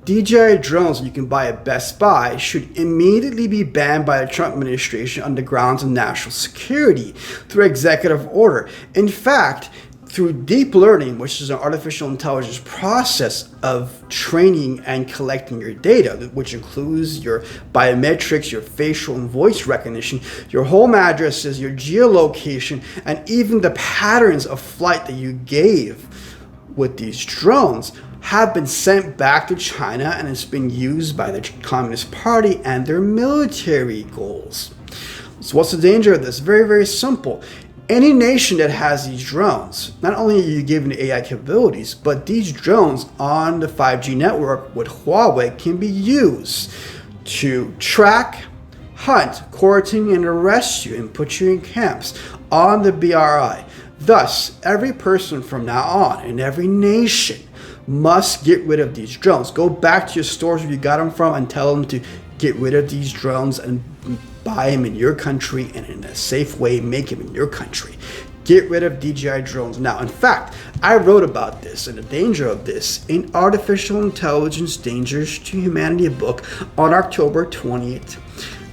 DJI drones you can buy at Best Buy should immediately be banned by the Trump administration on the grounds of national security through executive order. In fact, through deep learning, which is an artificial intelligence process of training and collecting your data, which includes your biometrics, your facial and voice recognition, your home addresses, your geolocation, and even the patterns of flight that you gave with these drones, have been sent back to China and it's been used by the Communist Party and their military goals. So what's the danger of this? Very, very simple. Any nation that has these drones, not only are you given AI capabilities, but these drones on the 5G network with Huawei can be used to track, hunt, quarantine, and arrest you and put you in camps on the BRI. Thus, every person from now on in every nation must get rid of these drones. Go back to your stores where you got them from and tell them to get rid of these drones and buy them in your country and in a safe way, make them in your country. Get rid of DJI drones now. In fact, I wrote about this and the danger of this in Artificial Intelligence Dangers to Humanity, a book on October 20th,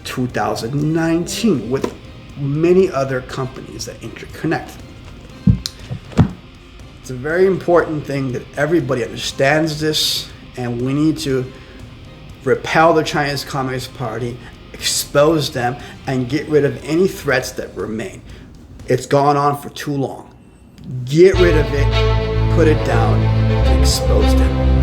2019 with many other companies that interconnect. It's a very important thing that everybody understands this, and we need to repel the Chinese Communist Party, expose them, and get rid of any threats that remain. It's gone on for too long. Get rid of it, put it down, and expose them.